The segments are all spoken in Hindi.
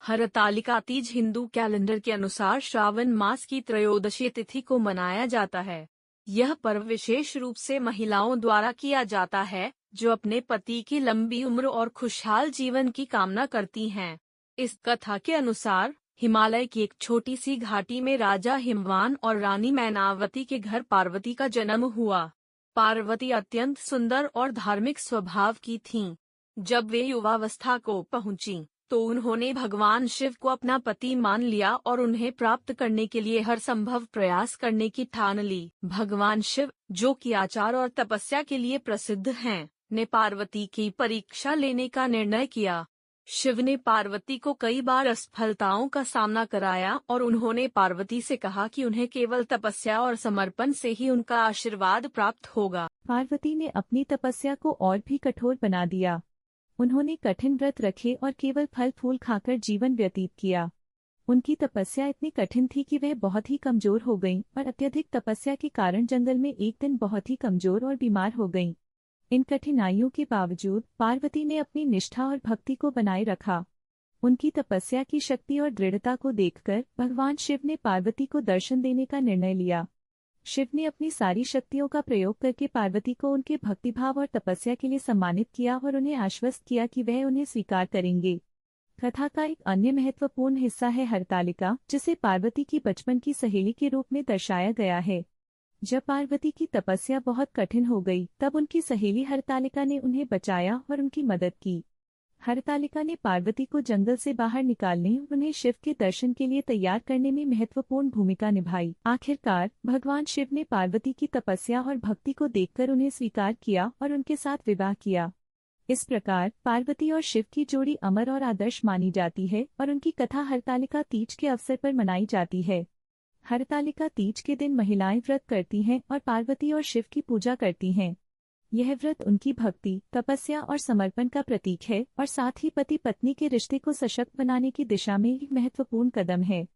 हरतालिका तीज हिंदू कैलेंडर के अनुसार श्रावण मास की त्रयोदशी तिथि को मनाया जाता है। यह पर्व विशेष रूप से महिलाओं द्वारा किया जाता है जो अपने पति की लंबी उम्र और खुशहाल जीवन की कामना करती हैं। इस कथा के अनुसार हिमालय की एक छोटी सी घाटी में राजा हिमवान और रानी मैनावती के घर पार्वती का जन्म हुआ। पार्वती अत्यंत सुंदर और धार्मिक स्वभाव की थीं। जब वे युवावस्था को पहुंची तो उन्होंने भगवान शिव को अपना पति मान लिया और उन्हें प्राप्त करने के लिए हर संभव प्रयास करने की ठान ली। भगवान शिव, जो कि आचार और तपस्या के लिए प्रसिद्ध हैं, ने पार्वती की परीक्षा लेने का निर्णय किया। शिव ने पार्वती को कई बार असफलताओं का सामना कराया और उन्होंने पार्वती से कहा कि उन्हें केवल तपस्या और समर्पण से ही उनका आशीर्वाद प्राप्त होगा। पार्वती ने अपनी तपस्या को और भी कठोर बना दिया। उन्होंने कठिन व्रत रखे और केवल फल फूल खाकर जीवन व्यतीत किया। उनकी तपस्या इतनी कठिन थी कि वह बहुत ही कमजोर हो गईं और अत्यधिक तपस्या के कारण जंगल में एक दिन बहुत ही कमजोर और बीमार हो गईं। इन कठिनाइयों के बावजूद पार्वती ने अपनी निष्ठा और भक्ति को बनाए रखा। उनकी तपस्या की शक्ति और दृढ़ता को देखकर भगवान शिव ने पार्वती को दर्शन देने का निर्णय लिया। शिव ने अपनी सारी शक्तियों का प्रयोग करके पार्वती को उनके भक्तिभाव और तपस्या के लिए सम्मानित किया और उन्हें आश्वस्त किया कि वह उन्हें स्वीकार करेंगे। कथा का एक अन्य महत्वपूर्ण हिस्सा है हरतालिका, जिसे पार्वती की बचपन की सहेली के रूप में दर्शाया गया है। जब पार्वती की तपस्या बहुत कठिन हो गई तब उनकी सहेली हरतालिका ने उन्हें बचाया और उनकी मदद की। हरतालिका ने पार्वती को जंगल से बाहर निकालने और उन्हें शिव के दर्शन के लिए तैयार करने में महत्वपूर्ण भूमिका निभाई। आखिरकार भगवान शिव ने पार्वती की तपस्या और भक्ति को देखकर उन्हें स्वीकार किया और उनके साथ विवाह किया। इस प्रकार पार्वती और शिव की जोड़ी अमर और आदर्श मानी जाती है और उनकी कथा हरतालिका तीज के अवसर पर मनाई जाती है। हरतालिका तीज के दिन महिलाएं व्रत करती हैं और पार्वती और शिव की पूजा करती हैं। यह व्रत उनकी भक्ति, तपस्या और समर्पण का प्रतीक है और साथ ही पति पत्नी के रिश्ते को सशक्त बनाने की दिशा में एक महत्वपूर्ण कदम है।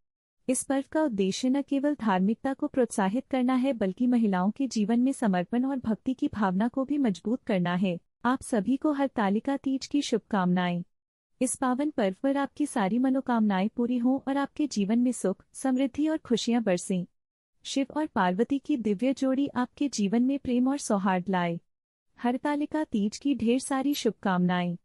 इस पर्व का उद्देश्य न केवल धार्मिकता को प्रोत्साहित करना है बल्कि महिलाओं के जीवन में समर्पण और भक्ति की भावना को भी मजबूत करना है। आप सभी को हरतालिका तीज की शुभकामनाएं। इस पावन पर्व पर आपकी सारी मनोकामनाएं पूरी हों और आपके जीवन में सुख, समृद्धि और खुशियां बरसें। शिव और पार्वती की दिव्य जोड़ी आपके जीवन में प्रेम और सौहार्द लाए। हरतालिका तीज की ढेर सारी शुभकामनाएं।